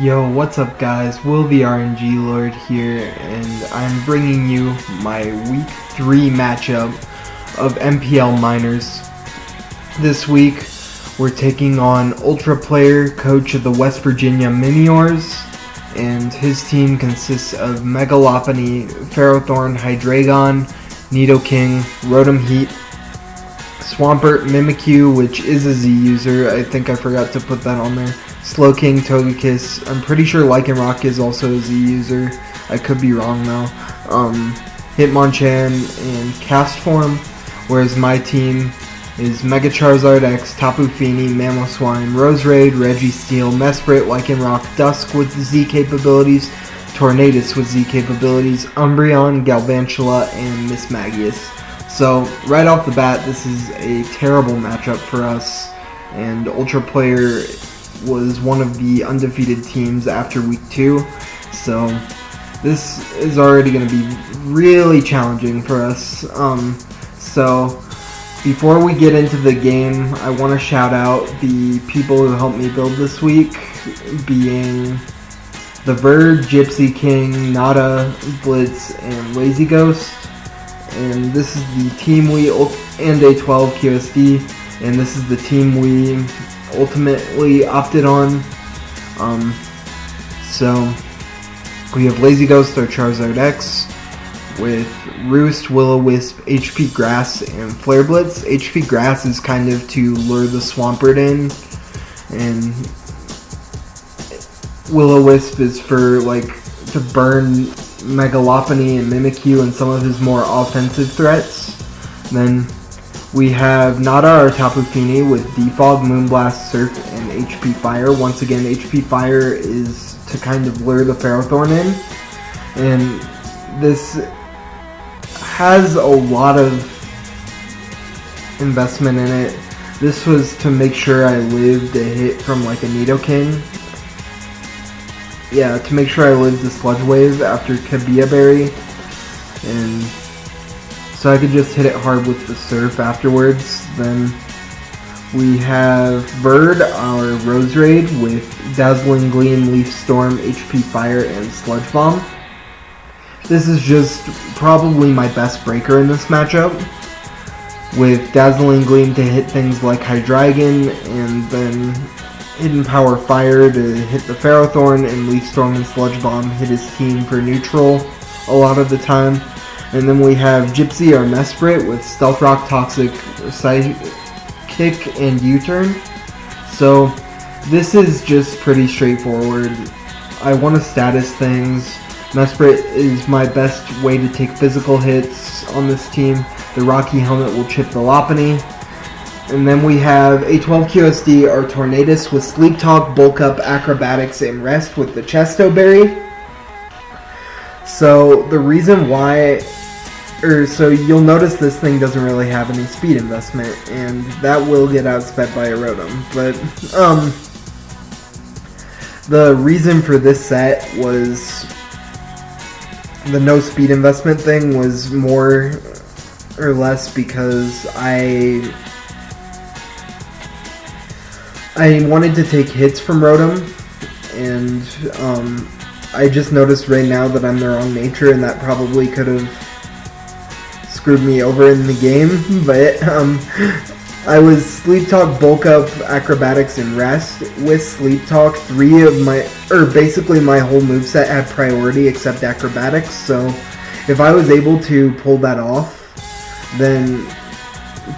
Yo, what's up guys? Will the RNG Lord here, and I'm bringing you my Week 3 matchup of NPL Minors. This week, we're taking on Ultra Player, coach of the West Virginia Miniors, and his team consists of Megalopony, Ferrothorn, Hydreigon, Nidoking, Rotom Heat, Swampert, Mimikyu, which is a Z user. I think I forgot to put that on there. Slowking, Togekiss. I'm pretty sure Lycanroc is also a Z user. I could be wrong though. Hitmonchan and Castform. Whereas my team is Mega Charizard X, Tapu Fini, Mamoswine, Roserade, Registeel, Mesprit, Lycanroc, Dusk with Z capabilities, Tornadus with Z capabilities, Umbreon, Galvantula, and Mismagius. So, right off the bat, this is a terrible matchup for us, and Ultra Player was one of the undefeated teams after Week 2, so this is already going to be really challenging for us. So, before we get into the game, I want to shout out the people who helped me build this week, being The Bird, Gypsy King, Nada, Blitz, and Lazy Ghost. And this is the team we and A12 QSD, and this is the team we ultimately opted on. So we have Lazy Ghost, our Charizard X, with Roost, Will-O-Wisp, HP Grass, and Flare Blitz. HP Grass is kind of to lure the Swampert in, and Will-O-Wisp is for to burn Megalopony and Mimikyu and some of his more offensive threats. Then we have Nada, our Tapu Fini, with Defog, Moonblast, Surf, and HP Fire. Once again, HP Fire is to kind of lure the Ferrothorn in, and this has a lot of investment in it. This was to make sure I lived a hit from a Nidoking. Yeah, to make sure I lived the Sludge Wave after Kabia Berry, and so I could just hit it hard with the Surf afterwards. Then we have Bird, our Roserade, with Dazzling Gleam, Leaf Storm, HP Fire, and Sludge Bomb. This is just probably my best breaker in this matchup, with Dazzling Gleam to hit things like Hydreigon, and then Hidden Power Fire to hit the Ferrothorn, and Leaf Storm and Sludge Bomb hit his team for neutral a lot of the time. And then we have Gypsy, our Mesprit, with Stealth Rock, Toxic, Psychic, and U-Turn. So this is just pretty straightforward. I want to status things. Mesprit is my best way to take physical hits on this team. The Rocky Helmet will chip the Lopunny. And then we have A12 QSD, our Tornadus, with Sleep Talk, Bulk Up, Acrobatics, and Rest with the Chesto Berry. So the reason why, so you'll notice this thing doesn't really have any speed investment, and that will get outsped by a Rotom. But the reason for this set was the no speed investment thing was more or less because I wanted to take hits from Rotom, and I just noticed right now that I'm the wrong nature, and that probably could have screwed me over in the game. But I was Sleep Talk, Bulk Up, Acrobatics, and Rest. With Sleep Talk, basically my whole moveset had priority except Acrobatics, so if I was able to pull that off, then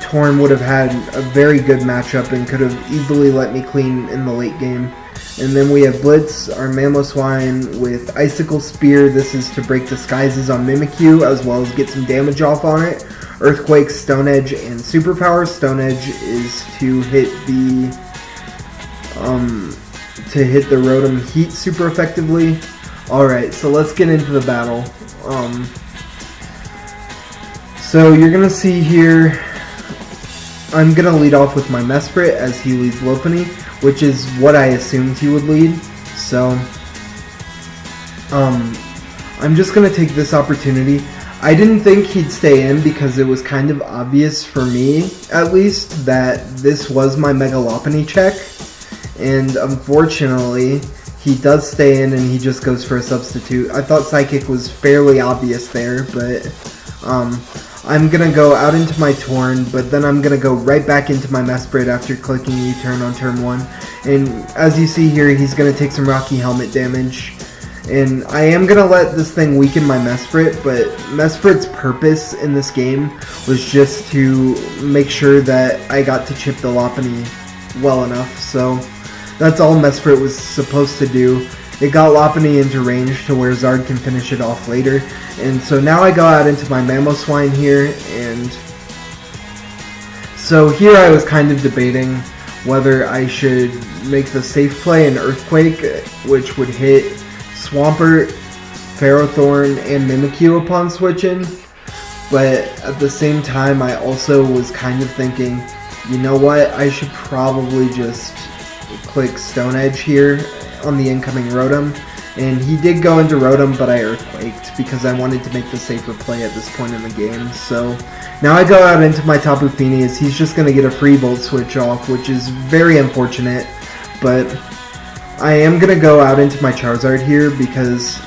Torn would have had a very good matchup and could have easily let me clean in the late game. And then we have Blitz, our Mamoswine, with Icicle Spear. This is to break disguises on Mimikyu as well as get some damage off on it. Earthquake, Stone Edge, and Superpower. Stone Edge is to hit the Rotom Heat super effectively. Alright, so let's get into the battle. So you're gonna see here, I'm going to lead off with my Mesprit as he leads Lopunny, which is what I assumed he would lead. So, I'm just going to take this opportunity. I didn't think he'd stay in because it was kind of obvious for me, at least, that this was my Megalopony check. And unfortunately, he does stay in and he just goes for a substitute. I thought Psychic was fairly obvious there, but I'm going to go out into my Torn, but then I'm going to go right back into my Mesprit after clicking U-turn on turn 1. And as you see here, he's going to take some Rocky Helmet damage. And I am going to let this thing weaken my Mesprit, but Mesprit's purpose in this game was just to make sure that I got to chip the Lopunny well enough. So that's all Mesprit was supposed to do. It got Lopunny into range to where Zard can finish it off later. And so now I go out into my Mamoswine here, and so here I was kind of debating whether I should make the safe play in Earthquake, which would hit Swampert, Ferrothorn, and Mimikyu upon switching. But at the same time, I also was kind of thinking, you know what, I should probably just click Stone Edge here on the incoming Rotom. And he did go into Rotom, but I Earthquaked because I wanted to make the safer play at this point in the game. So now I go out into my Tapu Fini as he's just going to get a free Volt Switch off, which is very unfortunate. But I am going to go out into my Charizard here because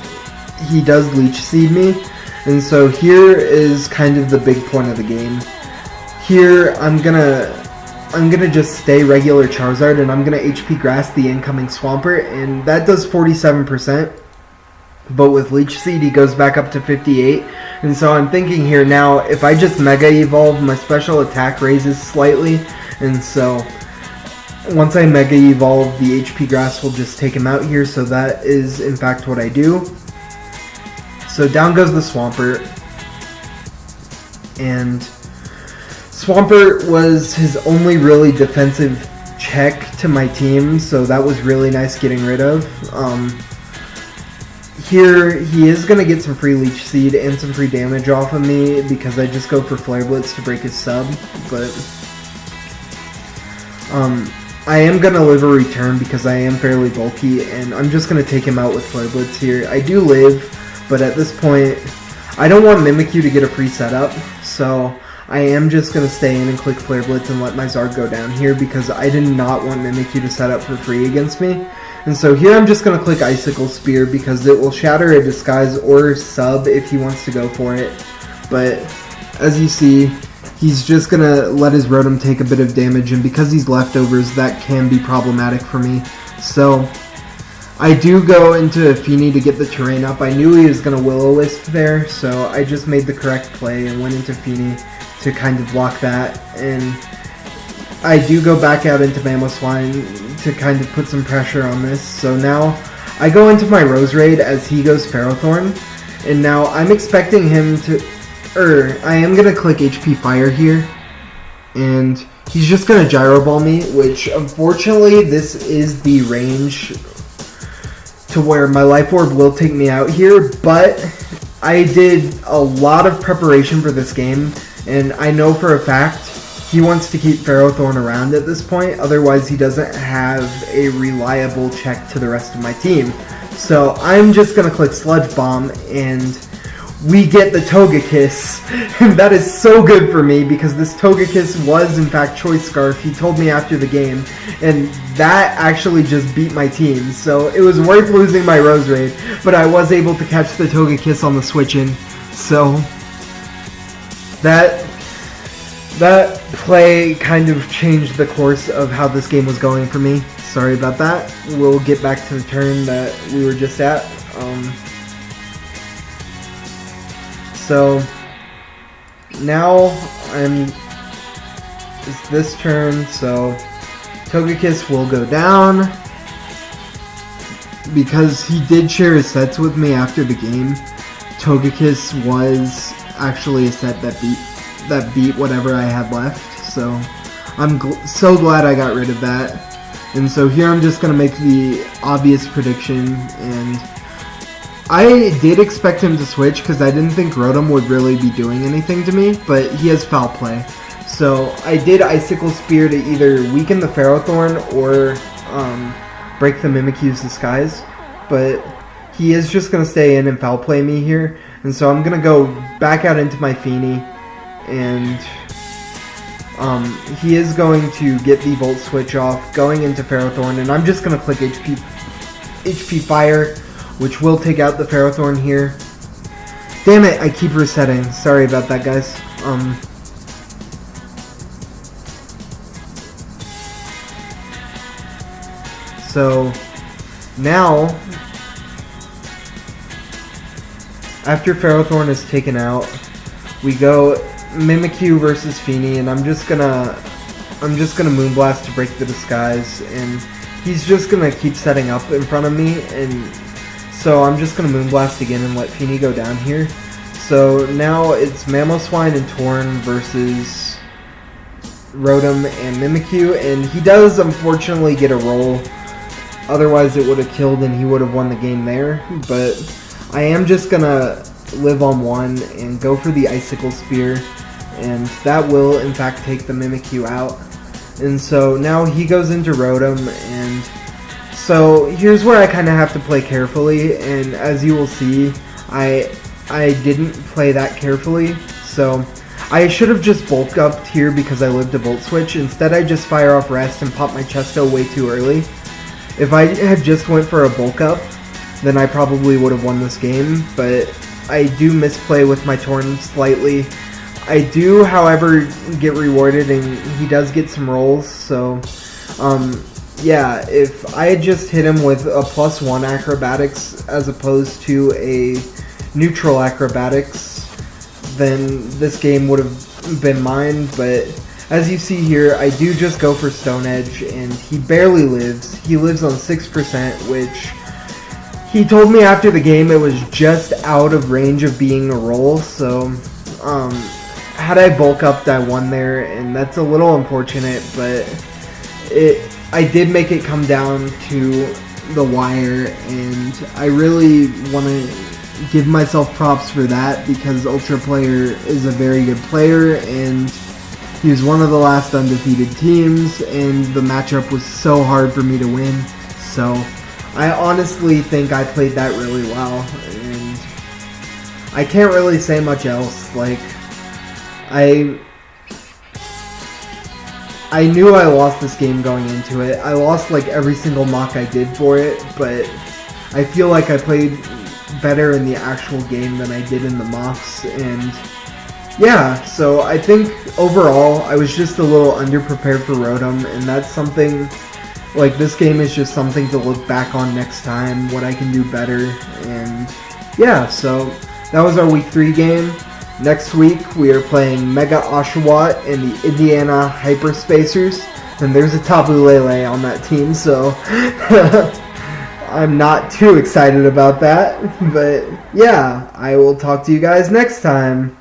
he does Leech Seed me. And so here is kind of the big point of the game. Here I'm gonna just stay regular Charizard, and I'm gonna HP Grass the incoming Swampert, and that does 47%. But with Leech Seed, he goes back up to 58. And so I'm thinking here now, if I just Mega Evolve, my special attack raises slightly, and so once I Mega Evolve, the HP Grass will just take him out here. So that is in fact what I do. So down goes the Swampert, and Swampert was his only really defensive check to my team, so that was really nice getting rid of. Here, he is going to get some free Leech Seed and some free damage off of me because I just go for Flare Blitz to break his sub, but I am going to live a return because I am fairly bulky, and I'm just going to take him out with Flare Blitz here. I do live, but at this point, I don't want Mimikyu to get a free setup, so I am just going to stay in and click Flare Blitz and let my Zard go down here because I did not want Mimikyu to set up for free against me. And so here I'm just going to click Icicle Spear because it will shatter a Disguise or sub if he wants to go for it. But as you see, he's just going to let his Rotom take a bit of damage, and because he's leftovers, that can be problematic for me. So I do go into Fini to get the terrain up. I knew he was going to Will-O-Wisp there, so I just made the correct play and went into Fini to kind of block that. And I do go back out into Mamoswine to kind of put some pressure on this. So now I go into my Roserade as he goes Ferrothorn, and now I'm expecting him to, I am going to click HP Fire here, and he's just going to Gyro Ball me, which unfortunately this is the range to where my Life Orb will take me out here, but I did a lot of preparation for this game, and I know for a fact he wants to keep Ferrothorn around at this point, otherwise he doesn't have a reliable check to the rest of my team. So I'm just going to click Sludge Bomb, and we get the Togekiss, and that is so good for me because this Togekiss was in fact Choice Scarf. He told me after the game, and that actually just beat my team, so it was worth losing my Roserade, but I was able to catch the Togekiss on the switch-in, so that play kind of changed the course of how this game was going for me. Sorry about that. We'll get back to the turn that we were just at. So now it's this turn, so Togekiss will go down because he did share his sets with me after the game. Togekiss was actually a set that beat whatever I had left, so I'm so glad I got rid of that. And so here I'm just going to make the obvious prediction, and I did expect him to switch because I didn't think Rotom would really be doing anything to me, but he has Foul Play. So I did Icicle Spear to either weaken the Ferrothorn or break the Mimikyu's Disguise, but he is just going to stay in and Foul Play me here. And so I'm going to go back out into my Fini, and he is going to get the Volt Switch off, going into Ferrothorn, and I'm just going to click HP Fire, which will take out the Ferrothorn here. Damn it, I keep resetting. Sorry about that, guys. So now, after Ferrothorn is taken out, we go Mimikyu versus Feeny, and I'm just gonna Moonblast to break the disguise, and he's just gonna keep setting up in front of me, and so I'm just gonna Moonblast again and let Feeny go down here. So now it's Mamoswine and Torn versus Rotom and Mimikyu, and he does unfortunately get a roll. Otherwise it would have killed and he would have won the game there. But I am just gonna live on one and go for the Icicle Spear, and that will in fact take the Mimikyu out. And so now he goes into Rotom, and so here's where I kind of have to play carefully, and as you will see, I didn't play that carefully. So I should have just bulk upped here because I lived a Volt Switch. Instead I just fire off Rest and pop my Chesto way too early. If I had just went for a bulk up, then I probably would have won this game, but I do misplay with my Torn slightly. I do, however, get rewarded, and he does get some rolls, so yeah, if I had just hit him with a +1 acrobatics as opposed to a neutral acrobatics, then this game would have been mine. But as you see here, I do just go for Stone Edge, and he barely lives. He lives on 6%, which he told me after the game it was just out of range of being a roll. So had I bulk upped, I won there, and that's a little unfortunate, but I did make it come down to the wire, and I really want to give myself props for that because Ultra Player is a very good player, and he was one of the last undefeated teams, and the matchup was so hard for me to win. So I honestly think I played that really well, and I can't really say much else. Like, I knew I lost this game going into it. I lost like every single mock I did for it, but I feel like I played better in the actual game than I did in the mocks, and yeah, so I think overall I was just a little underprepared for Rotom, and that's something, like, this game is just something to look back on next time, what I can do better. And yeah, so that was our week 3 game. Next week we are playing Mega Oshawott and the Indiana Hyperspacers, and there's a Tapu Lele on that team, so I'm not too excited about that. But yeah, I will talk to you guys next time.